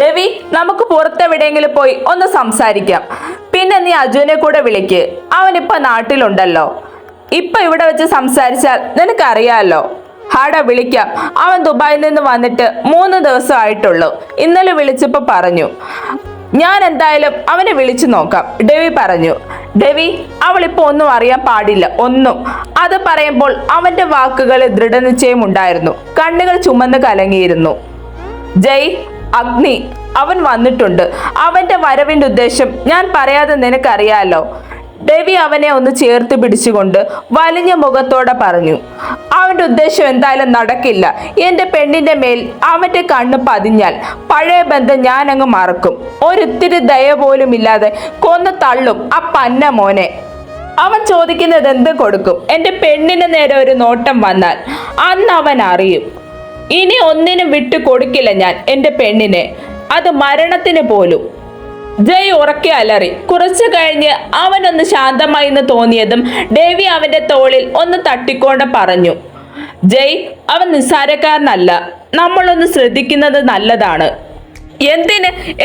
രവി, നമുക്ക് പുറത്തെവിടെയെങ്കിലും പോയി ഒന്ന് സംസാരിക്കാം. പിന്നെ നീ അജുവിനെ കൂടെ വിളിക്ക്. അവനിപ്പോ നാട്ടിലുണ്ടല്ലോ. ഇപ്പൊ ഇവിടെ വെച്ച് സംസാരിച്ചാൽ നിനക്കറിയാലോ. ഹാടാ, വിളിക്കാം. അവൻ ദുബായിൽ നിന്ന് വന്നിട്ട് 3 ദിവസം ആയിട്ടുള്ളൂ. ഇന്നലെ വിളിച്ചപ്പോ പറഞ്ഞു. ഞാൻ എന്തായാലും അവനെ വിളിച്ചു നോക്കാം, ഡെവി പറഞ്ഞു. ഡെവി, അവളിപ്പോ ഒന്നും അറിയാൻ പാടില്ല, ഒന്നും. അത് പറയുമ്പോൾ അവന്റെ വാക്കുകളിൽ ദൃഢനിശ്ചയം ഉണ്ടായിരുന്നു. കണ്ണുകൾ ചുമന്ന് കലങ്ങിയിരുന്നു. ജയ്, അഗ്നി, അവൻ വന്നിട്ടുണ്ട്. അവന്റെ വരവിന്റെ ഉദ്ദേശം ഞാൻ പറയാതെ നിനക്കറിയാലോ. രവി അവനെ ഒന്ന് ചേർത്ത് പിടിച്ചുകൊണ്ട് വലിഞ്ഞ മുഖത്തോടെ പറഞ്ഞു. അവന്റെ ഉദ്ദേശം എന്തായാലും നടക്കില്ല. എന്റെ പെണ്ണിന്റെ മേൽ അവന്റെ കണ്ണ് പതിഞ്ഞാൽ പഴയ ബന്ധം ഞാൻ അങ്ങ് മറക്കും. ഒരിത്തിരി ദയ പോലും ഇല്ലാതെ കൊന്നു തള്ളും ആ പന്ന മോനെ. അവൻ ചോദിക്കുന്നത് എന്ത് കൊടുക്കും? എന്റെ പെണ്ണിന് നേരെ ഒരു നോട്ടം വന്നാൽ അന്ന് അവൻ അറിയും. ഇനി ഒന്നിനും വിട്ടു കൊടുക്കില്ല ഞാൻ എന്റെ പെണ്ണിനെ, അത് മരണത്തിന് പോലും. ജയ് ഉറക്കെ അലറി. കുറച്ചു കഴിഞ്ഞ് അവനൊന്ന് ശാന്തമായി എന്ന് തോന്നിയതും ഡേവി അവന്റെ തോളിൽ ഒന്ന് തട്ടിക്കൊണ്ട് പറഞ്ഞു. ജയ്, അവൻ നിസ്സാരക്കാരനല്ല. നമ്മളൊന്ന് ശ്രദ്ധിക്കുന്നത് നല്ലതാണ്.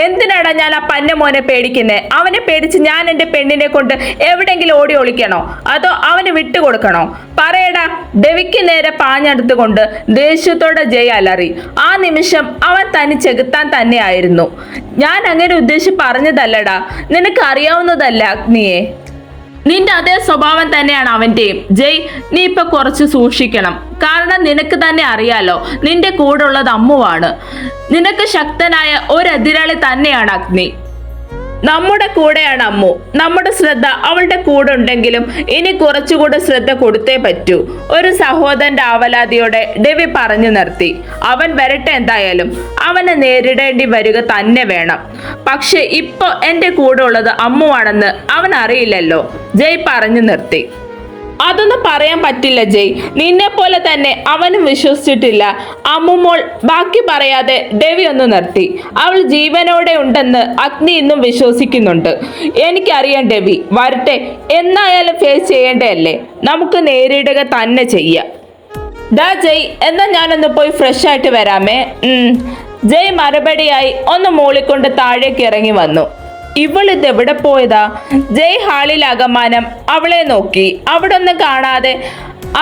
എന്തിനാടാ ഞാൻ ആ പന്ന മോനെ പേടിക്കുന്നേ? അവനെ പേടിച്ച് ഞാൻ എന്റെ പെണ്ണിനെ കൊണ്ട് എവിടെയെങ്കിലും ഓടി ഒളിക്കണോ? അതോ അവന് വിട്ടുകൊടുക്കണോ? പറയടാ. ഡെവിക്ക് നേരെ പാഞ്ഞെടുത്തുകൊണ്ട് ദേഷ്യത്തോടെ ജയ് അലറി. ആ നിമിഷം അവൻ തന്നെ ചെകുത്താൻ തന്നെയായിരുന്നു. ഞാൻ അങ്ങനെ ഉദ്ദേശിച്ച് പറഞ്ഞതല്ലടാ. നിനക്ക് അറിയാവുന്നതല്ല അഗ്നിയെ. നിന്റെ അതേ സ്വഭാവം തന്നെയാണ് അവന്റെയും. ജയ്, നീ ഇപ്പൊ കുറച്ച് സൂക്ഷിക്കണം. കാരണം നിനക്ക് തന്നെ അറിയാലോ, നിന്റെ കൂടെ ഉള്ളത് അമ്മുവാണ്. നിനക്ക് ശക്തനായ ഒരു എതിരാളി തന്നെയാണ് അഗ്നി. നമ്മുടെ കൂടെയാണ് അമ്മു. നമ്മുടെ ശ്രദ്ധ അവളുടെ കൂടെ ഉണ്ടെങ്കിലും ഇനി കുറച്ചുകൂടെ ശ്രദ്ധ കൊടുത്തേ പറ്റൂ. ഒരു സഹോദരന്റെ ആവലാതിയോടെ ഡെവി പറഞ്ഞു നിർത്തി. അവൻ വരട്ടെ, എന്തായാലും അവനെ നേരിടേണ്ടി വരിക തന്നെ വേണം. പക്ഷെ ഇപ്പൊ എന്റെ കൂടെ ഉള്ളത് അമ്മുവാണെന്ന് അവൻ അറിയില്ലല്ലോ, ജയ് പറഞ്ഞു നിർത്തി. അതൊന്നും പറയാൻ പറ്റില്ല ജയ്. നിന്നെ പോലെ തന്നെ അവനും വിശ്വസിച്ചിട്ടില്ല. അമ്മുമോൾ ബാക്കി പറയാതെ ഡെവി ഒന്ന് നിർത്തി. അവൾ ജീവനോടെ ഉണ്ടെന്ന് അഗ്നി ഇന്നും വിശ്വസിക്കുന്നുണ്ട്. എനിക്കറിയാം ഡെവി. വരട്ടെ, എന്നായാലും ഫേസ് ചെയ്യേണ്ടതല്ലേ. നമുക്ക് നേരിടുക തന്നെ ചെയ്യാം. ഡാ ജയ്, എന്നാ ഞാനൊന്ന് പോയി ഫ്രഷ് ആയിട്ട് വരാമേ. ജയ് മറുപടിയായി ഒന്ന് മൂളിക്കൊണ്ട് താഴേക്ക് ഇറങ്ങി വന്നു. ഇവളിത് എവിടെ പോയതാ? ജയ് ഹാളിൽ അകമാനം അവളെ നോക്കി. അവിടെ ഒന്നും കാണാതെ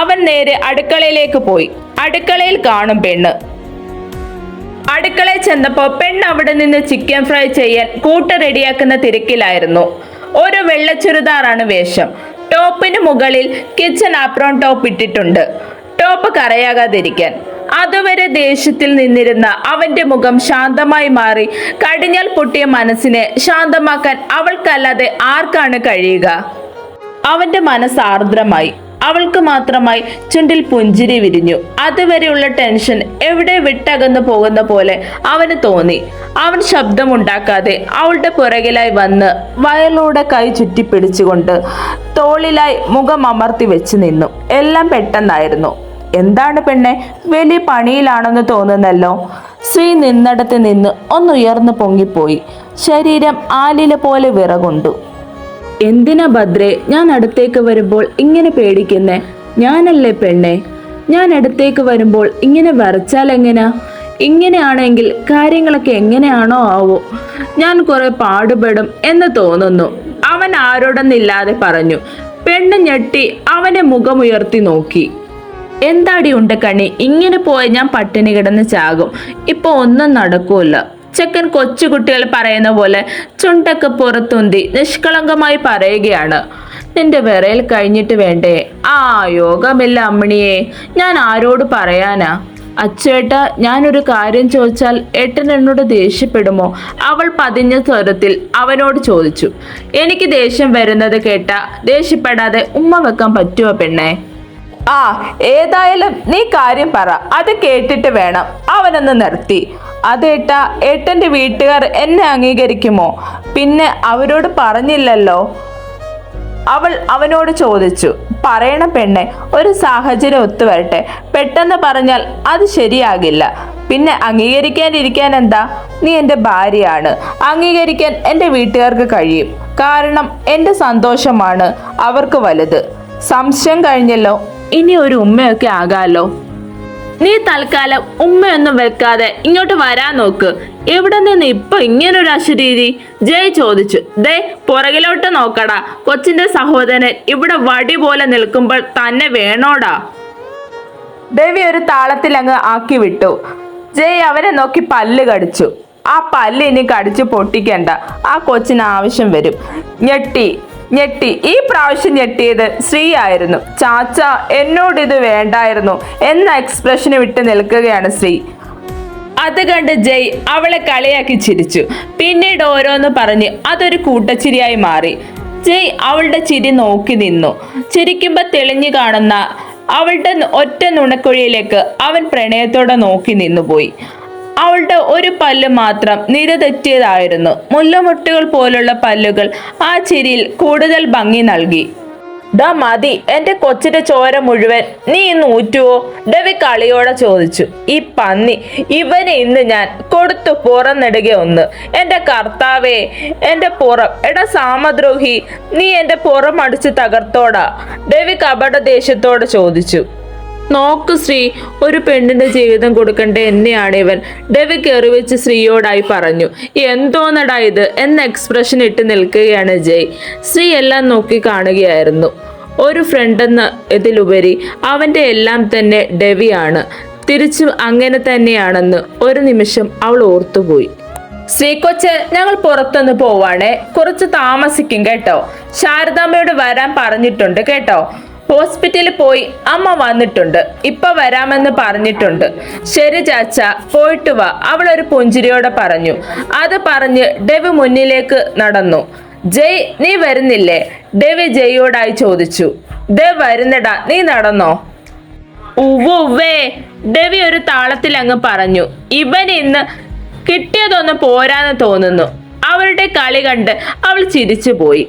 അവൻ നേരെ അടുക്കളയിലേക്ക് പോയി. അടുക്കളയിൽ കാണും പെണ്ണ്. അടുക്കളയിൽ ചെന്നപ്പോ പെണ്ണ് അവിടെ നിന്ന് ചിക്കൻ ഫ്രൈ ചെയ്യാൻ കൂട്ട് റെഡിയാക്കുന്ന തിരക്കിലായിരുന്നു. ഒരു വെള്ള ചുരിദാറാണ് വേഷം. ടോപ്പിന് മുകളിൽ കിച്ചൺ ആപ്രോൺ ടോപ്പ് ഇട്ടിട്ടുണ്ട്, ടോപ്പ് കറയാകാതിരിക്കാൻ. അതുവരെ ദേഷ്യത്തിൽ നിന്നിരുന്ന അവന്റെ മുഖം ശാന്തമായി മാറി. കടിഞ്ഞാൽ പൊട്ടിയ മനസ്സിനെ ശാന്തമാക്കാൻ അവൾക്കല്ലാതെ ആർക്കാണ് കഴിയുക? അവന്റെ മനസ്സ് ആർദ്രമായി. അവൾക്ക് മാത്രമായി ചുണ്ടിൽ പുഞ്ചിരി വിരിഞ്ഞു. അതുവരെയുള്ള ടെൻഷൻ എവിടെ വിട്ടകന്നു പോകുന്ന പോലെ അവന് തോന്നി. അവൻ ശബ്ദമുണ്ടാക്കാതെ അവളുടെ പുറകിലായി വന്ന് വയറിലൂടെ കൈ ചുറ്റിപ്പിടിച്ചുകൊണ്ട് തോളിലായി മുഖം അമർത്തി വെച്ച് നിന്നു. എല്ലാം പെട്ടെന്നായിരുന്നു. എന്താണ് പെണ്ണെ, വലിയ പണിയിലാണെന്ന് തോന്നുന്നല്ലോ. ശ്രീ നിന്നിടത്ത് നിന്ന് ഒന്നുയർന്നു പൊങ്ങിപ്പോയി. ശരീരം ആലില പോലെ വിറകൊണ്ടു. എന്തിനാ ഭദ്രേ ഞാൻ അടുത്തേക്ക് വരുമ്പോൾ ഇങ്ങനെ പേടിക്കുന്നേ? ഞാനല്ലേ പെണ്ണെ? ഞാൻ അടുത്തേക്ക് വരുമ്പോൾ ഇങ്ങനെ വിറച്ചാൽ എങ്ങനെയാ? ഇങ്ങനെയാണെങ്കിൽ കാര്യങ്ങളൊക്കെ എങ്ങനെയാണോ ആവോ. ഞാൻ കുറെ പാടുപെടും എന്ന് തോന്നുന്നു, അവൻ ആരോടൊന്നില്ലാതെ പറഞ്ഞു. പെണ്ണ് ഞെട്ടി അവനെ മുഖമുയർത്തി നോക്കി. എന്താടി ഉണ്ട് കണ്ണി, ഇങ്ങനെ പോയി ഞാൻ പട്ടിണി കിടന്ന് ചാകും. ഇപ്പൊ ഒന്നും നടക്കൂല. ചെക്കൻ കൊച്ചുകുട്ടികൾ പറയുന്ന പോലെ ചുണ്ടൊക്കെ പുറത്തുന്തി നിഷ്കളങ്കമായി പറയുകയാണ്. നിന്റെ വിറയൽ കഴിഞ്ഞിട്ട് വേണ്ടേ? ആ യോഗമില്ല അമ്മിണിയെ, ഞാൻ ആരോട് പറയാനാ? അച്ചേട്ട, ഞാനൊരു കാര്യം ചോദിച്ചാൽ ഏട്ടൻ എന്നോട് ദേഷ്യപ്പെടുമോ? അവൾ പതിഞ്ഞ സ്വരത്തിൽ അവനോട് ചോദിച്ചു. എനിക്ക് ദേഷ്യം വരുന്നത് കേട്ട ദേഷ്യപ്പെടാതെ ഉമ്മ വെക്കാൻ പറ്റുമോ പെണ്ണെ? ആ, ഏതായാലും നീ കാര്യം പറ, അത് കേട്ടിട്ട് വേണം. അവനൊന്ന് നിർത്തി. അതേട്ടാ, ഏട്ടന്റെ വീട്ടുകാർ എന്നെ അംഗീകരിക്കുമോ? പിന്നെ അവരോട് പറഞ്ഞില്ലല്ലോ, അവൾ അവനോട് ചോദിച്ചു. പറയണം പെണ്ണെ, ഒരു സാഹചര്യം ഒത്തുവരട്ടെ. പെട്ടെന്ന് പറഞ്ഞാൽ അത് ശരിയാകില്ല. പിന്നെ അംഗീകരിക്കാനിരിക്കാൻ എന്താ? നീ എൻ്റെ ഭാര്യയാണ്. അംഗീകരിക്കാൻ എൻ്റെ വീട്ടുകാർക്ക് കഴിയും. കാരണം എൻ്റെ സന്തോഷമാണ് അവർക്ക് വലുത്. സംശയം കഴിഞ്ഞല്ലോ, ഇനി ഒരു ഉമ്മയൊക്കെ ആകാലോ. നീ തൽക്കാലം ഉമ്മയൊന്നും വെക്കാതെ ഇങ്ങോട്ട് വരാൻ നോക്ക്. എവിടെ നിന്ന് ഇപ്പൊ ഇങ്ങനൊരു അശരീരി? ജയ് ചോദിച്ചു. ദേ പുറകിലോട്ട് നോക്കടാ, കൊച്ചിന്റെ സഹോദരൻ ഇവിടെ വടി പോലെ നിൽക്കുമ്പോൾ തന്നെ വേണോടാ. ദേവി ഒരു താളത്തിൽ അങ്ങ് ആക്കി വിട്ടു. ജയ് അവനെ നോക്കി പല്ല് കടിച്ചു. ആ പല്ല് ഇനി കടിച്ചു പൊട്ടിക്കണ്ട, ആ കൊച്ചിന് ആവശ്യം വരും. ഞെട്ടി ഈ പ്രാവശ്യം ഞെട്ടിയത് ശ്രീ ആയിരുന്നു. ചാച്ച എന്നോട് ഇത് വേണ്ടായിരുന്നു എന്ന എക്സ്പ്രഷന് വിട്ട് നിൽക്കുകയാണ് ശ്രീ. അത് കണ്ട് ജയ് അവളെ കളിയാക്കി ചിരിച്ചു. പിന്നീട് ഓരോന്ന് പറഞ്ഞ് അതൊരു കൂട്ടച്ചിരിയായി മാറി. ജയ് അവളുടെ ചിരി നോക്കി നിന്നു. ചിരിക്കുമ്പോ തെളിഞ്ഞു കാണുന്ന അവളുടെ ഒറ്റ നുണക്കുഴിയിലേക്ക് അവൻ പ്രണയത്തോടെ നോക്കി നിന്നുപോയി. അവളുടെ ഒരു പല്ല് മാത്രം നിരതെറ്റിയതായിരുന്നു. മുല്ലമുട്ടുകൾ പോലുള്ള പല്ലുകൾ ആ ചിരിയിൽ കൂടുതൽ ഭംഗി നൽകി. ദാ മതി, എന്റെ കൊച്ചിന്റെ ചോര മുഴുവൻ നീ ഇന്ന് ഊറ്റുവോ? ഡെവി കളിയോടെ ചോദിച്ചു. ഈ പന്നി, ഇവനെ ഇന്ന് ഞാൻ കൊടുത്തു പുറന്നിടുക ഒന്ന്. എന്റെ കർത്താവേ, എന്റെ പുറം! എടാ സാമദ്രോഹി, നീ എന്റെ പുറം അടിച്ച് തകർത്തോടാ? ഡെവി കപട ദേഷ്യത്തോടെ ചോദിച്ചു. നോക്ക് ശ്രീ, ഒരു പെണ്ണിന്റെ ജീവിതം കൊടുക്കേണ്ട എന്നെയാണ് ഇവൻ, ഡെവി കെറിവെച്ച് ശ്രീയോടായി പറഞ്ഞു. എന്തോന്നടാ ഇത് എന്ന എക്സ്പ്രഷൻ ഇട്ട് നിൽക്കുകയാണ് ജയ്. ശ്രീ എല്ലാം നോക്കി കാണുകയായിരുന്നു. ഒരു ഫ്രണ്ടെന്ന ഇതിലുപരി അവന്റെ എല്ലാം തന്നെ ഡെവിയാണ്. തിരിച്ചും അങ്ങനെ തന്നെയാണെന്ന് ഒരു നിമിഷം അവൾ ഓർത്തുപോയി. ശ്രീകൊച്ച്, ഞങ്ങൾ പുറത്തൊന്ന് പോവാണേ, കുറച്ച് താമസിക്കും കേട്ടോ. ശാരദാമ്മയോട് വരാൻ പറഞ്ഞിട്ടുണ്ട് കേട്ടോ. ഹോസ്പിറ്റലിൽ പോയി അമ്മ വന്നിട്ടുണ്ട്, ഇപ്പൊ വരാമെന്ന് പറഞ്ഞിട്ടുണ്ട്. ശരി ചാച്ച, പോയിട്ട് വാ, അവൾ ഒരു പുഞ്ചിരിയോടെ പറഞ്ഞു. അത് പറഞ്ഞ് ഡെവി മുന്നിലേക്ക് നടന്നു. ജയ്, നീ വരുന്നില്ലേ? ഡെവി ജയോടായി ചോദിച്ചു. ദേ വരുന്നടാ, നീ നടന്നോ? ഉവ്വേ, ഡെവി ഒരു താളത്തിൽ അങ്ങ് പറഞ്ഞു. ഇവൻ ഇന്ന് കിട്ടിയതൊന്ന് പോരാന്ന് തോന്നുന്നു. അവരുടെ കളി കണ്ട് അവൾ ചിരിച്ചു പോയി.